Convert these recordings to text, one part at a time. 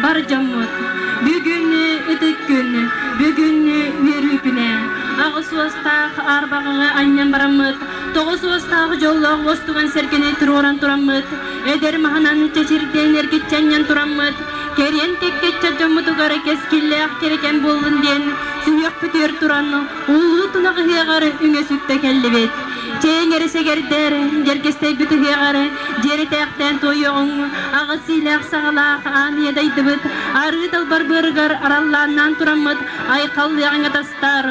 barjamut. Bugün itik gün, bugün yürü güne. Ağusos'ta arbağa annem baramut. Toğusos'ta jolla vostugan serkene turan turamut. Eder mahanan çeşirden erketçenyen turamut. Kerien tekke çacamut ugara keskille kereken bolun diyen. Süyak pütür turanı. Ulu tunak hiyar üne sütte kellibet. Çeğengeri segerder, jerkeste bütü hiyar. Jeri tekten toyuğun. Ağısıyla sağlaq aniye daydıbıt. Arı dalbar bırgar arallannan turamut. Ay kallıyan tastar.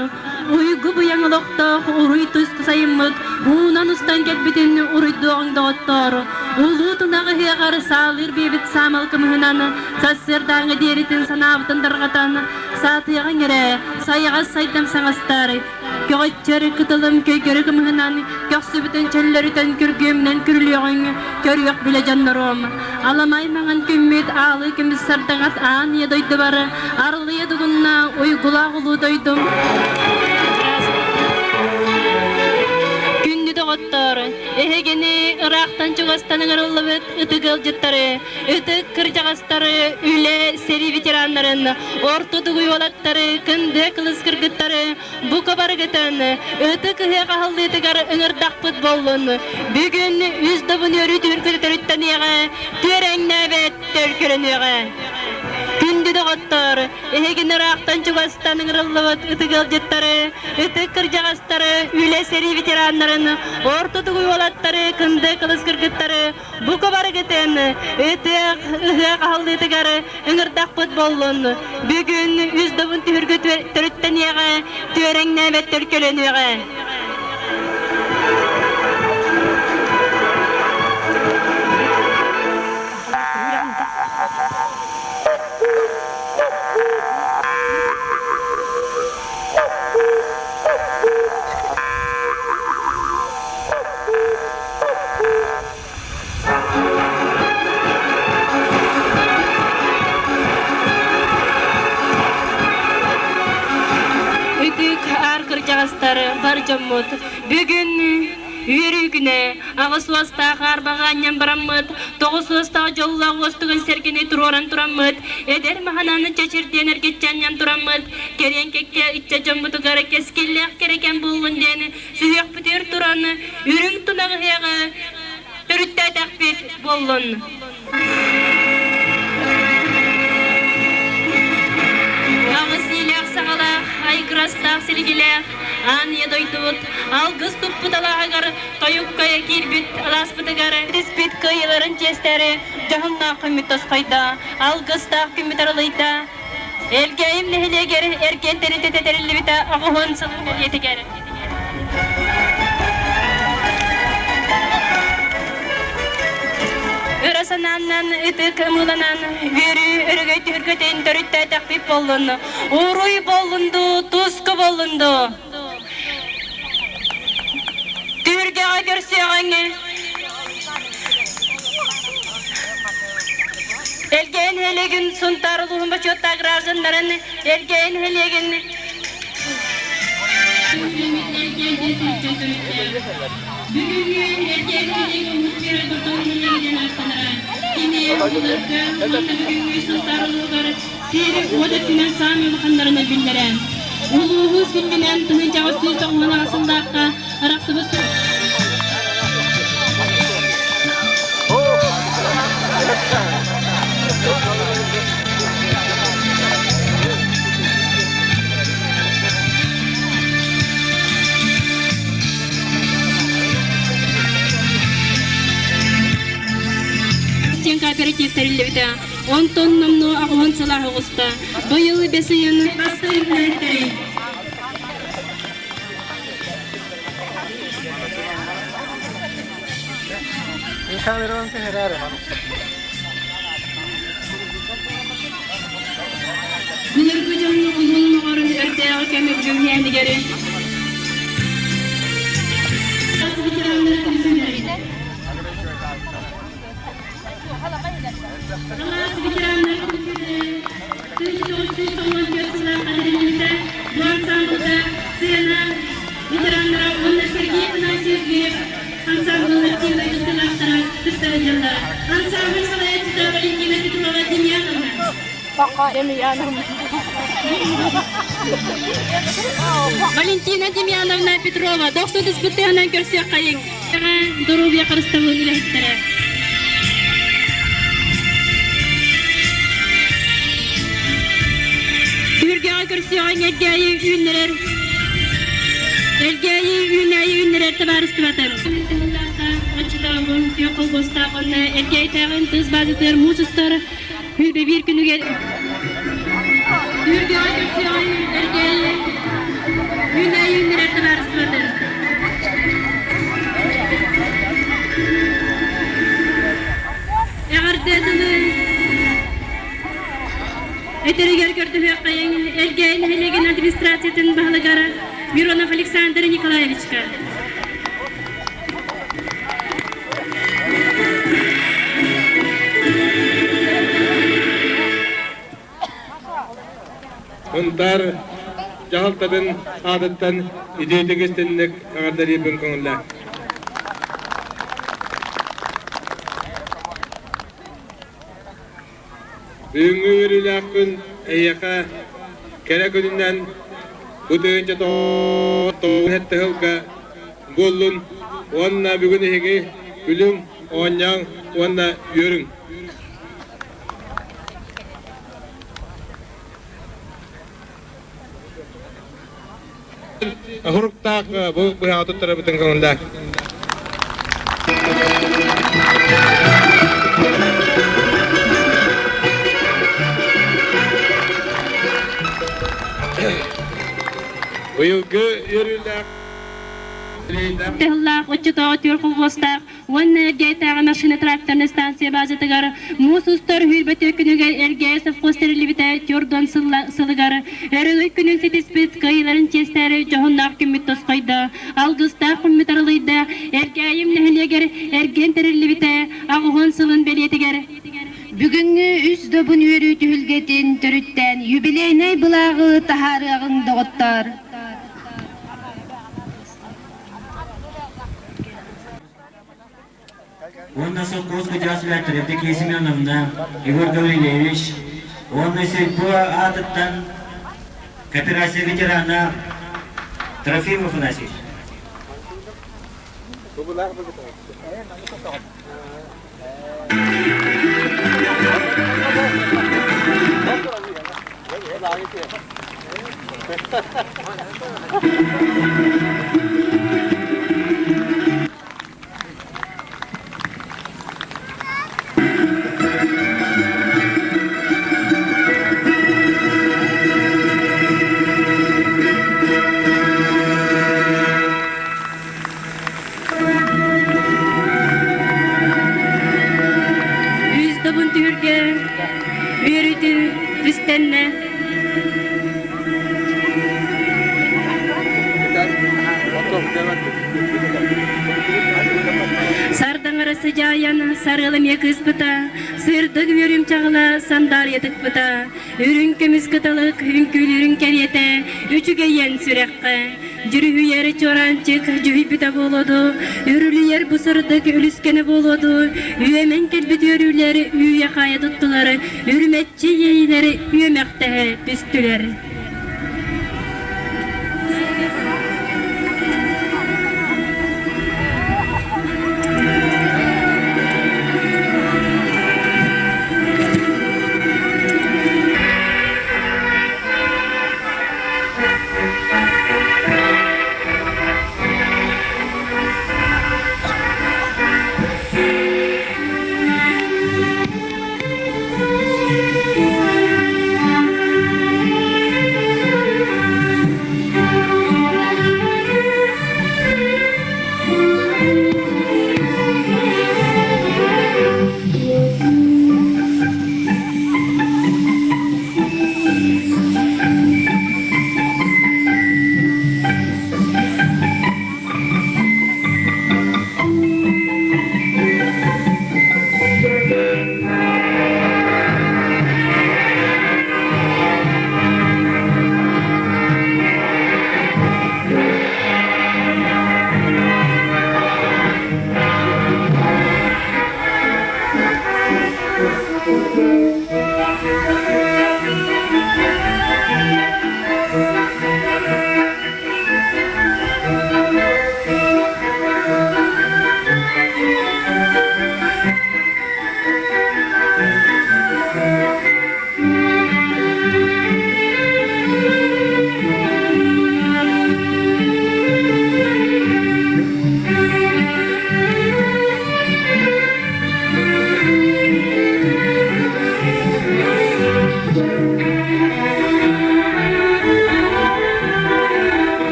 Uygu bu yanılıqta uruy tüstü sayımıt. Unan ustan ketbitin uruyduğun doğuttar. Ulu tunağı hiyar sağlir bebit samal kımhınan. Sassırdağı deritin sanavtın dargatan. Satıyağın ere, sayığa saydım sanastar. Göğütçeri kıtılım köykörü kımhınan. Göksü bütün çelleriten kürgümden kürlüğün. Körüyük bile canlarım. Alamaymanın kümmit ağlı kümmit sardanat aniye doydu barı. Arlıya dugunna uygula ulu doydum. Gündü doğuttar. Ehegeni Irak'tan çıgastanın arılıbıt ıtıgıl jıttarı. Itık kırcağıstarı üle seri veteranların. Ortodu uyulattarı, kındı kılıs kırgıttarı. Bu kabar gıtın. Itık hıya hallı ıtıgar ıngırdak futbolun. Bugün yüzdabın örü türkültürütten yağı. Tören nöbet törkülün yağı. Gündü doğuttar. Ehegeni Irak'tan çıgastanın arılıbıt ıtıgıl jıttarı. Itık kırcağıstarı üle seri veteranların. Ortodu uyulattarı, kındı kılıs kırgıttarı. Bu kabar gıtın. Itık hıya hallı ıtıgar ıngırdak futbolun. Bugün yüzdabın türkültürütten yağı. Tören nöbet törkülün yağı. Barjamut. Bugün yürü güne. Ağusos'ta harbağa annem baramut. Toğusos'ta jolla vostugan serkene turan turamut. Eder mahananı çeşirden erketçenyen turamut. Kerien kekke iççacamut ugara keskillek kereken bulun diyeni. Süyak pütür turanı. Ürün tunağı yağı. Törütte takbit bulun. Ağısıyla sağlaq, aygırastaq silgileq. Aniye doydut, algız tuppu dalağagar, toyuk kaya kirbit, alaspıdıgar, dispit kayıların cesteri, cahınna kümit tosqayda, algız taq kümit aralayda. Elgeyim nehile geri, erken teni teteterilli bita, ağuhun sılın yeti geri. Örasanannan, ıtık mulanan, veri, örgöt, hürgöten, törütte takvip bolun. Uruy bolundu, tuskı bolundu. Türkiye'ye görseğine Elgeyin helegin suntarılığın başıtta grazınların Elgeyin helegin Bugün Elgeyin helegin mutluyla durduğunun giden arkalara Yine oğullarda bugün suntarılığın Seri odetinden sami bakanlarına bildire Uluğuz bilginen tıhınca süz doğumuna asındakka Araksıbı Christian kooperatif tarillibita 10 ton namno akuhon salah Augusta bayılı beseyen basta ürünleri Calderón general, hermano. Bunlar kocaman uzun mağarın erteğe kemik cümleyen digeri. Nasıl bitirenleri kimsinleri? Nasıl bitirenleri kimsinleri? Tücü dostu soğan götüler kaderimizde, duan sandıkta, sıyana, bitirenlere onunla sergiye kınan çizgiye, Ansambul Aktiva Istilahtara Tüstara Jalla Ansambul Salaya Cita Valingina Titulola Dinyanana Валентина Демьяновна Петрова, доктор диспутанан көрсө кайын. Здоровья Христову илеттере. Türkiye körсөйөн элгеyi үннерер. Элгеyi үннерер табарыстыбатын. Очтагын, ёколбостагын, элгей тагын тыз базытыр, музыстар. Хүлбе бир күнүгө Türkiye körсөйөн элгеyi үннерер табарыстыбатын. Эгардетini Этеригер көртүбек кайын элгейин хелеген администрациятын баһалыгары Миронов Александр Николаевичка. Onlar jahaltadın adattan ideydegestенник ағардарипин көңілі. Бүгінгі өрілі әйяқа кәрі күнінен бұдығынша тоғын әтті ғылға болын, онына бүгін еге үлің, оңяң, онына өрің. Huruktak bu hayatı tarafından kanında. Bu yılki yürüyler. Tehlah uçta Türk Vostak, Wanne Geta Machine Tractor Stansiya bazıtıgar, Musustar hürbeti günüge ergeyse posterlibite Jordan Sılgar, Eröy günün setispet kayıların çesteri Johonnak kümmüttos kayda, Algısta kümmütarlıyda, Ergeyim nehleger ergen terlibite, Ağuhon sılın beliyetiger. Бүгүнгү үс добун өрү түһүлгетин төрүттен юбилейный булагы тахарыгын доготтор. Он Соколской Джасулятор, Евдокия Семеновна, Егор Гаврилевич, он по адаттан кооперация ветерана Трофимов Афанасьевич. Yüzdobun Türkiye, yürütü üstenne. Сардаңара сыжаян сарылым екіз бұта, сырдық өрім чағыла сандар етік бұта, үрін көміз қытылық үнкіл үрін кәреті, үчіге ен сүрәққа, жүрі үйері чоранчық жүхі бұта болуду, үрілер бұсырдық үліскені болуду, үйемен келбіт өрілері үйе қая тұттылары, үріметчі ейлері үйемектәе пүстілері.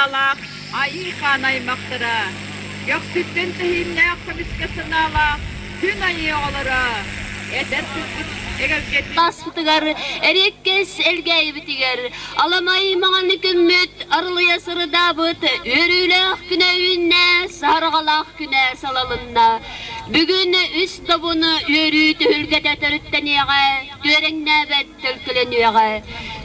sınalak, ayı kanaymaktara. Göksütten tehimne kamiskasınalak, gün ayı olara. Basfıtıgar, erekkes elgey bitiger. Alamay mağanı gümmüt, arılıya sırı dabıt. Örülek günevine, sarğalak güne salalınna. Bugün üst dobunu örü tühülgede törütteniye, görengne bet tülküleniye.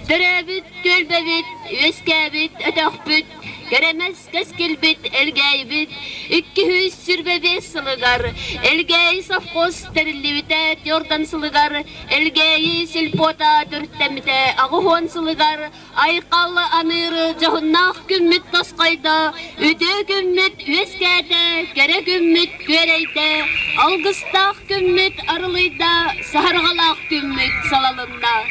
Terebit, gölbebit, üskebit, ötökbüt. Göremez keskilbit, elgeybit, 200 sürbebe sılıgar, elgey safkos terillibite, yordan sılıgar, elgeyi silpota dörttemite, ağuhon sılıgar, ayqal anırı, cahunnak gümmüt toskayda, üdü gümmüt üeskede, gere gümmüt göreyde, algıstak gümmüt arılıyda, sahargalak gümmüt salalında.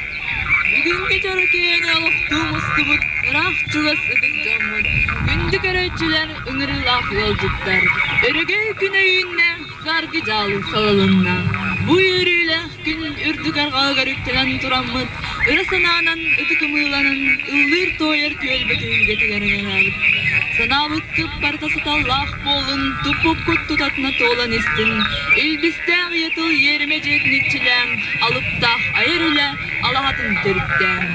Bugünkü çarıkiyeni alıktığımız tıbıt, ıraq çugas edin camın. Gündük öğretçiler ıngırılak yolcuklar. Örege güneyinne, sargı calın salalınna. Bu yürüyle gün ürdük argalı garüktelen turamıt. Irasananan ıtıkımılanın, ıllir toyer kölbekinin getilerine alıp. Sana bıkkıp partası tallak bolun, tupuk kut tutatına toğlan istin. İlbisten yatıl yerime cetnitçilen, alıp da ayır ile alahatın törütten.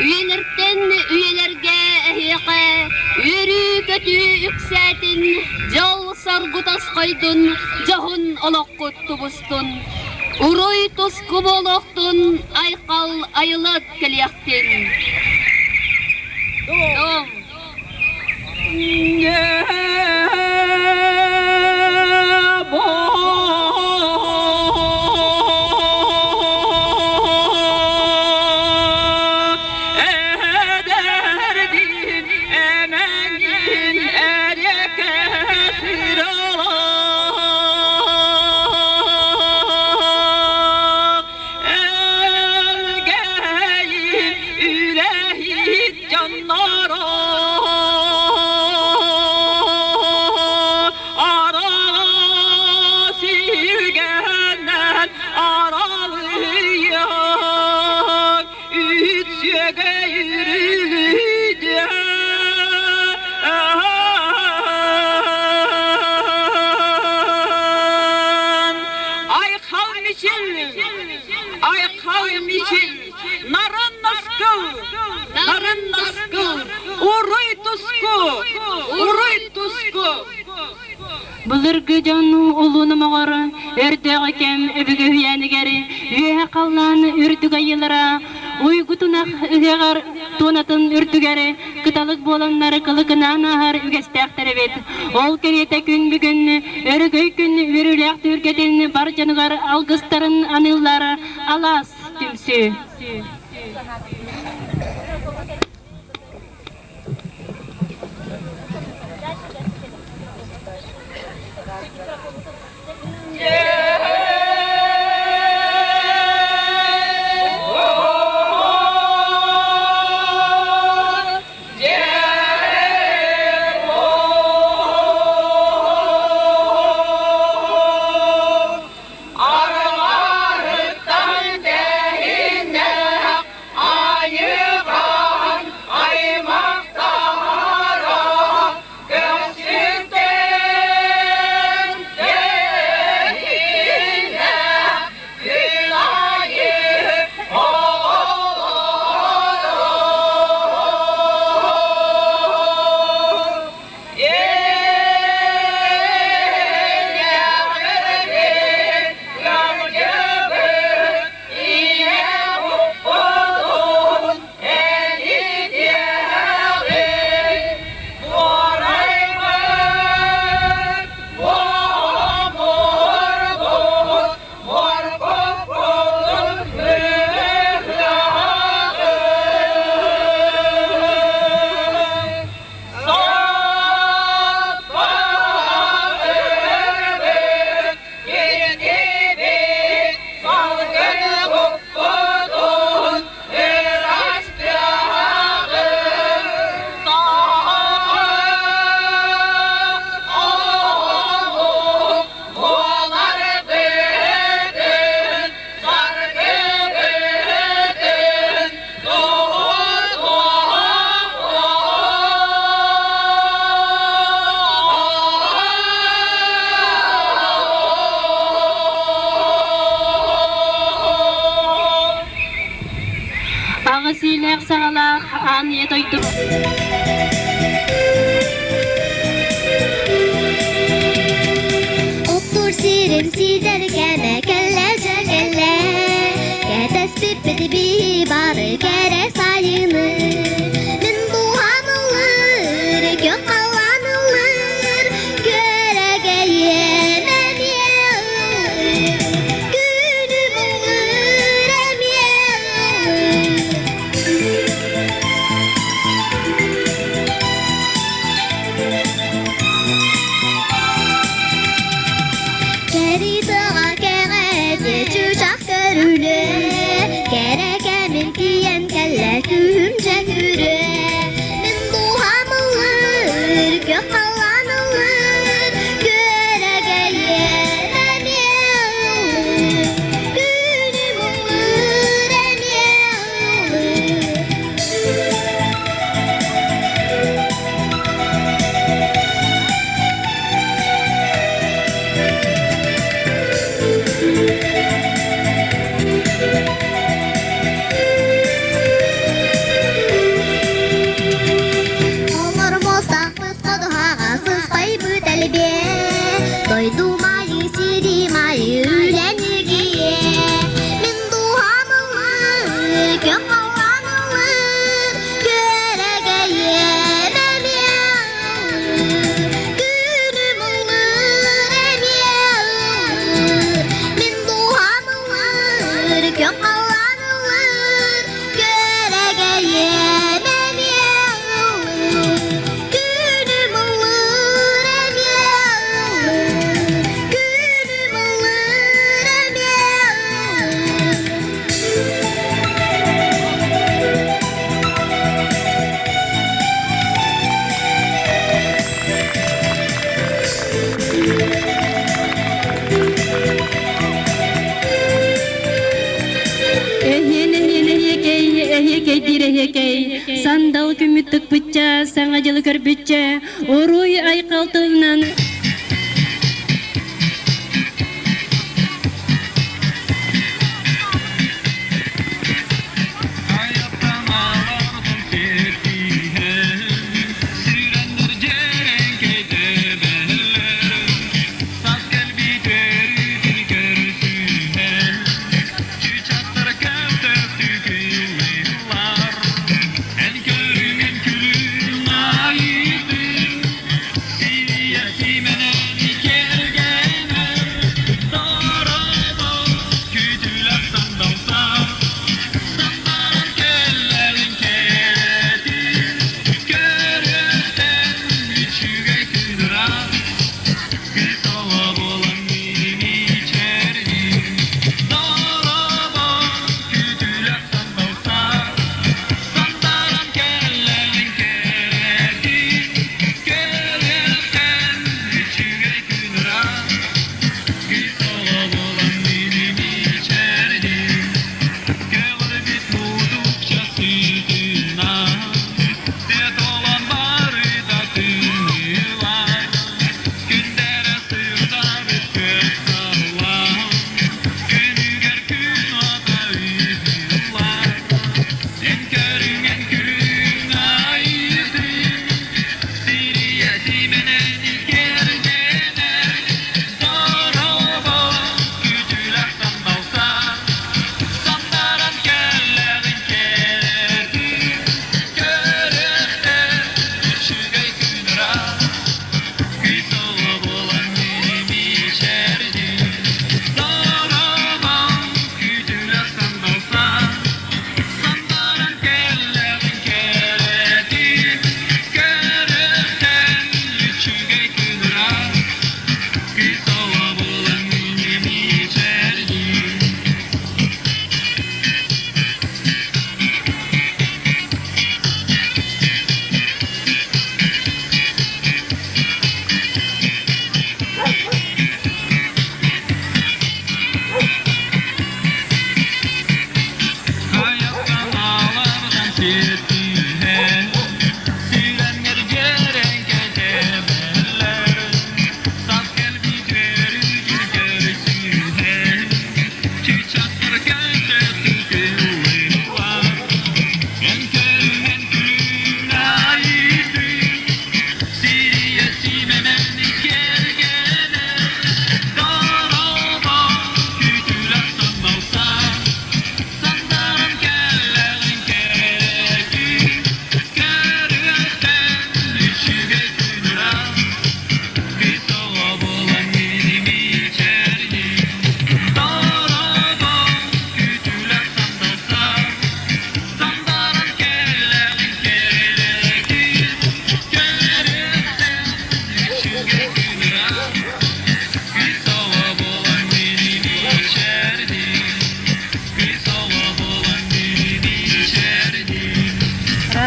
Üyelerden üyelerge ehyeke, yürü kötü yüksetin, jol sargı taskaydın, jahun olakut tubustun. Uroy tosku boloktun, aykal ayılat kelyaktin. Bulurgu canı olunu mağara, ördüğü kem öbügü hüyeni geri, üye kallan ürdüğü ayılara, uygutunak ügegar tunatın ürdügeri, kıtalık bolanları kılıkına nahar ügestekleri bet. Ol keriyete gün bugün, örgü gün ürülek türketin barcanıgar algıstarın anılları, alas tümsü. Arılarıktan değinne, Jan yetoydu. Otur sirim sider keme kelle cekelle Ketes pipidi bi barı kere sayını Min duhanılır gök alanılır Görege yemem yağılır Günüm olur em yağılır Keri dağa kerede çucak görülü Gereke milkiyen kelle tühümce kürü Min duhamılır gök alanılır Görege yemem yağılır Günüm olur em yağılır Olur mostaklık koduhağa sıspay bütelbe Doydumayı sirimayı ülenirgiye Min duhanılır gök alanılır Görege yemem yağılır Günüm olur em yağılır Min duhanılır gök alanılır Görege yemem yağılır Günüm olur em yağılır Günüm olur em yağılır Sandal kümüttük bıçça, sana jılı körbütçe, oruy ay kaltığından. El körüm en külüm ayıdır,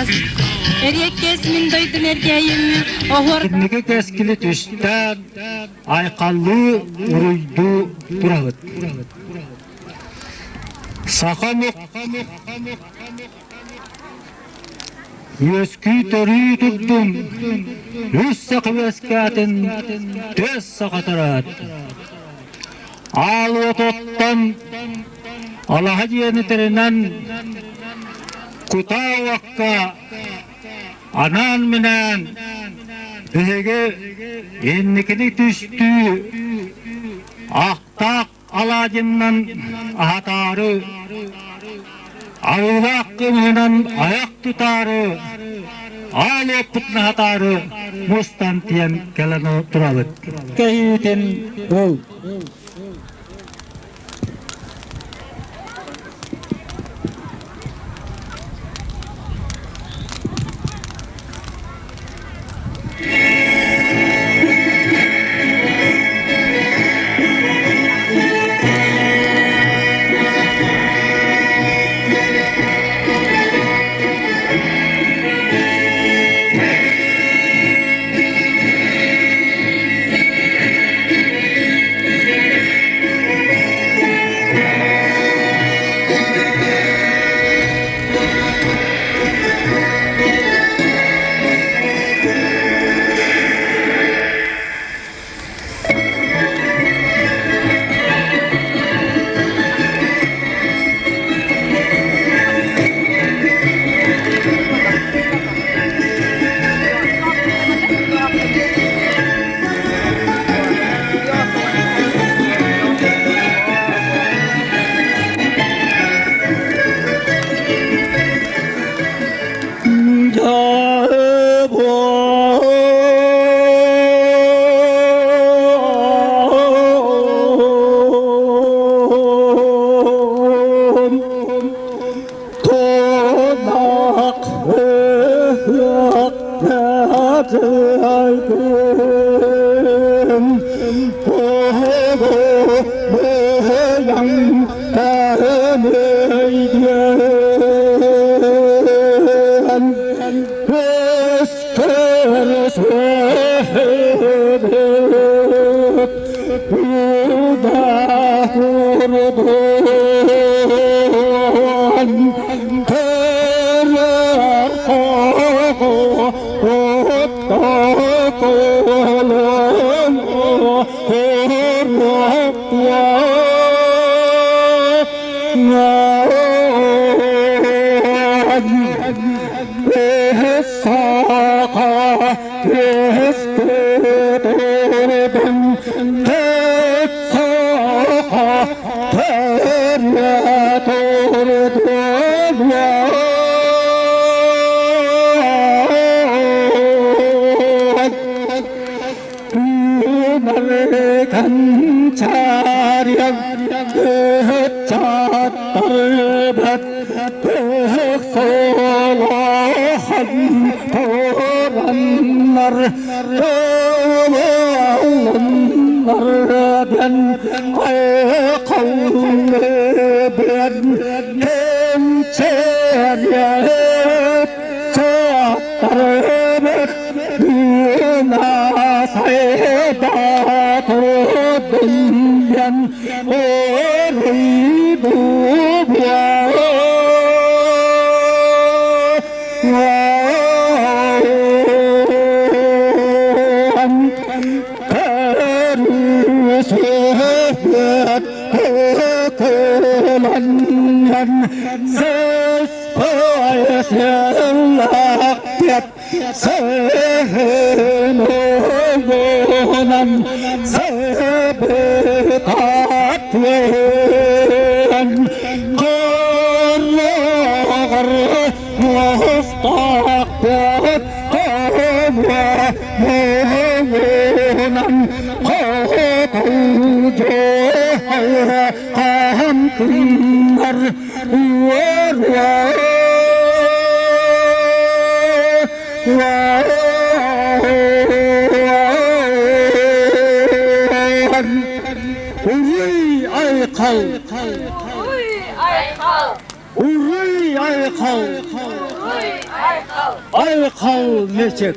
Gas. Eriyek kesmin doydum erkeyim. Ohor. Niki keskili düşten aykallı uruydu duravut. Sakamuk Yüskü törü tuttum. Yüz sakıveskatin töz sakatarat. Al otottan Allah'a ciyenetinden kutavakka anan minen Bihege ennikini düştü Aktak alacından ahatarı Ağıvakkı minen ayak tutarı Alep putna hatarı Mustantiyen gelen oturabıt Kehiten ol Aykal meçek.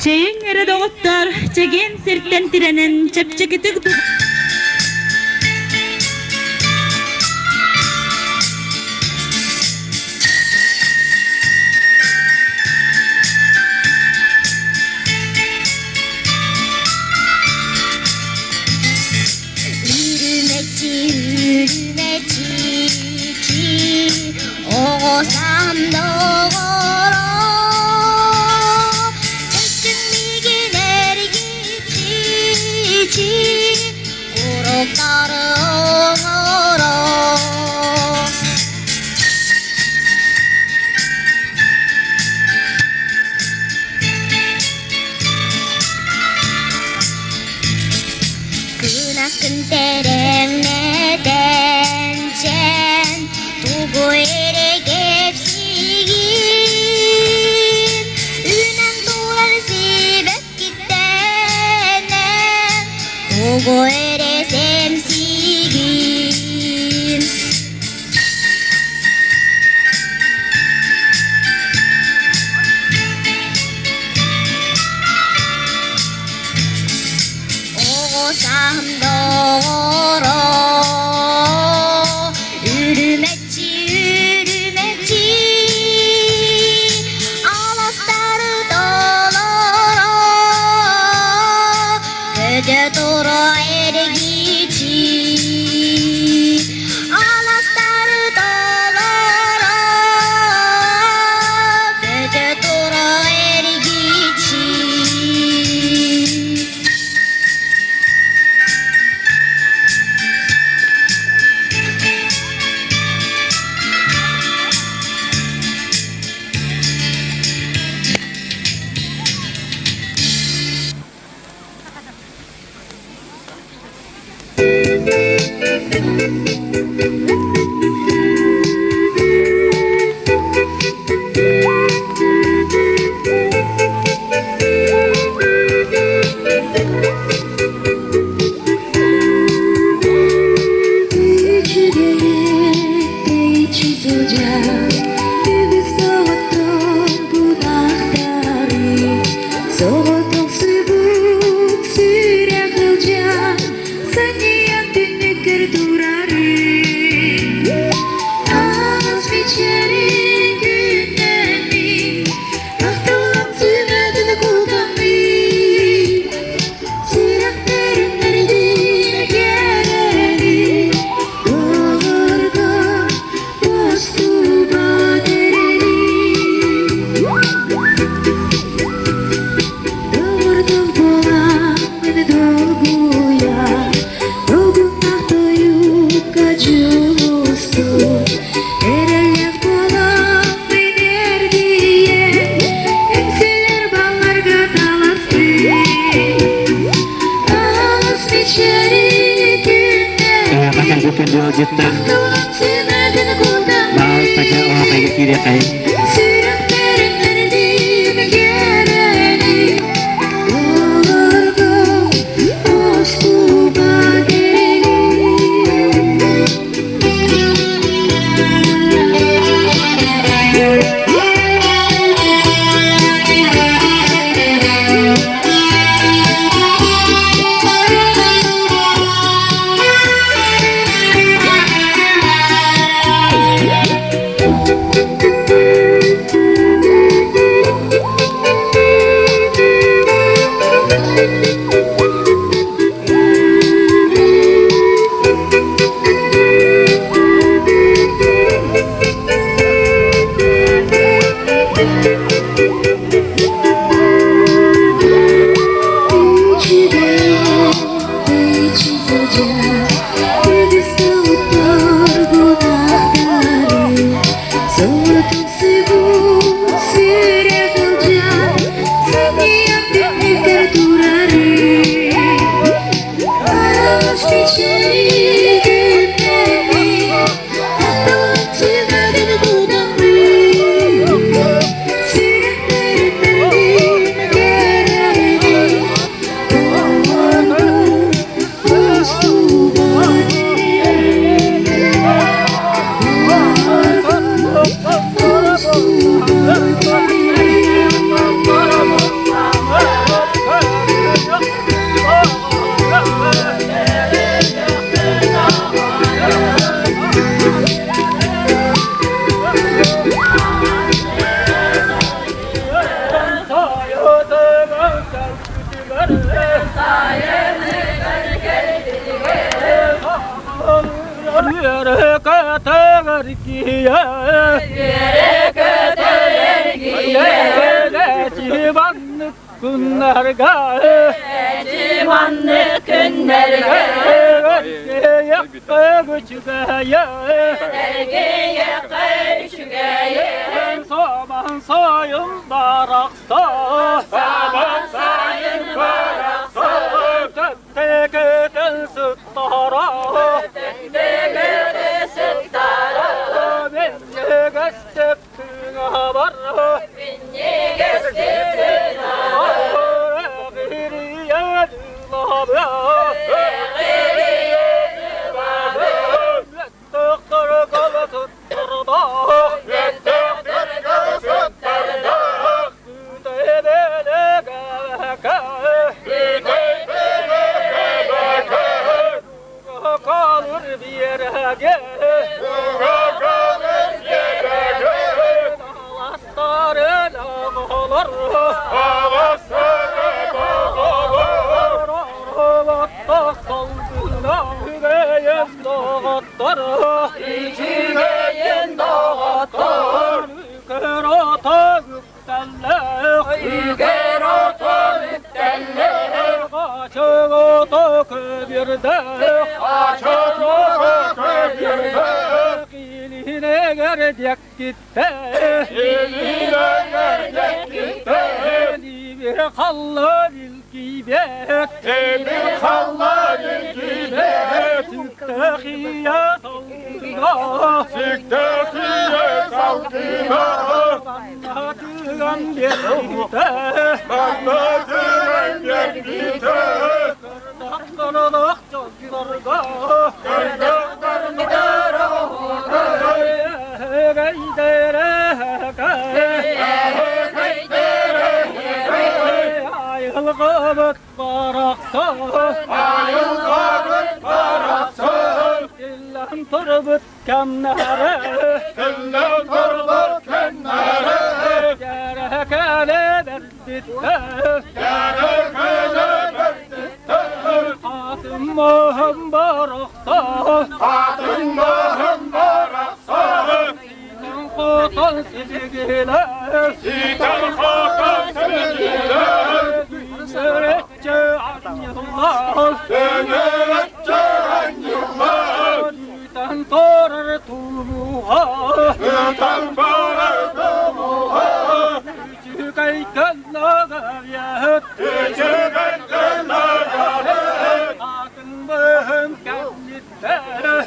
Çeyin ere doğutlar, çekin sirkten tirenin, çepçekiti 오삼 도고로 증미기 내리기 우럭 따릉으로 그나큰 때랭 내댄젠 두고에레 갭시긴 은한 도란 시백기 때는 두고에레 샘시긴 오삼도로 으르메치 아마스타르 도로로 그저 도로 에르기치 아마스타르 도로로 그저 도로 에르기치 Soğudum Jutta. Maaf pada orang kayak kiri kayak. Civanlık günlerge Ergeye göçügeye Ergeye göçügeye Saman sayın baraksa Saman sayın baraksa Tekede sıttara Tekede sıttara Bence göstertin haber Bence göstertin haber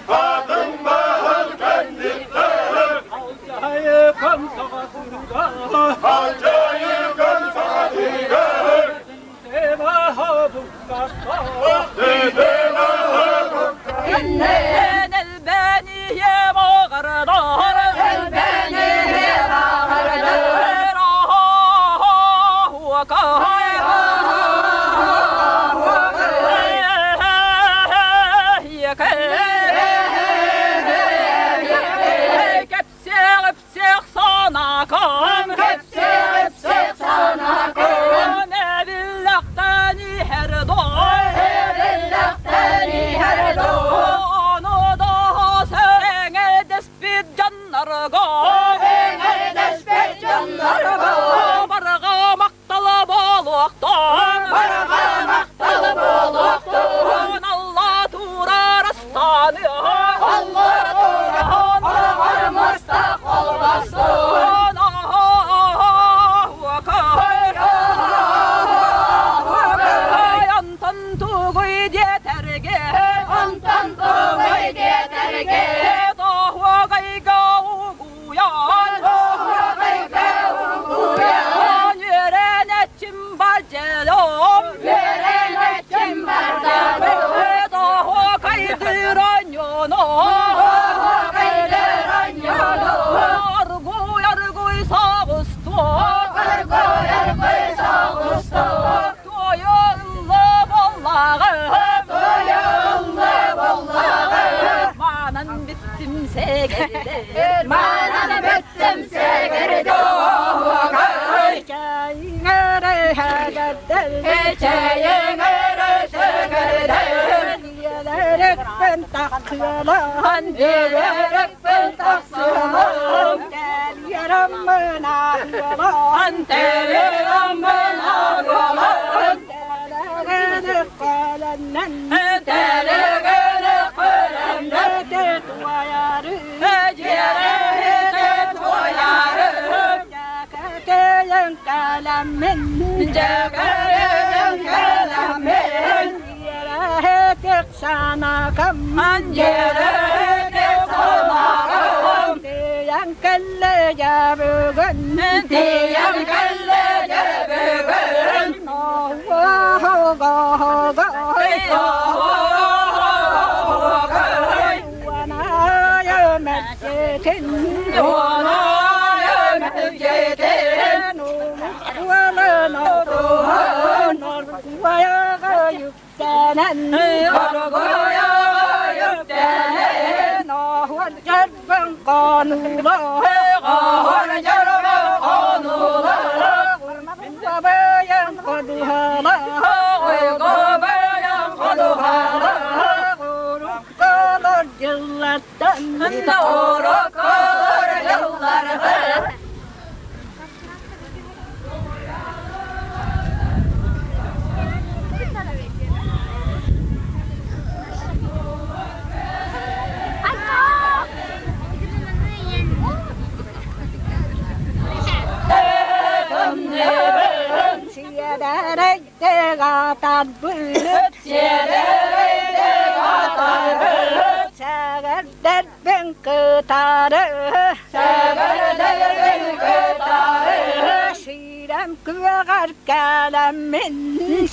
Father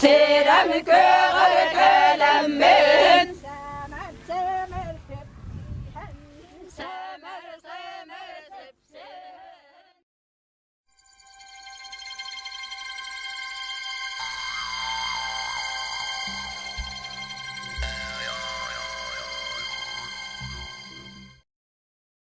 Serem köğür kelemmin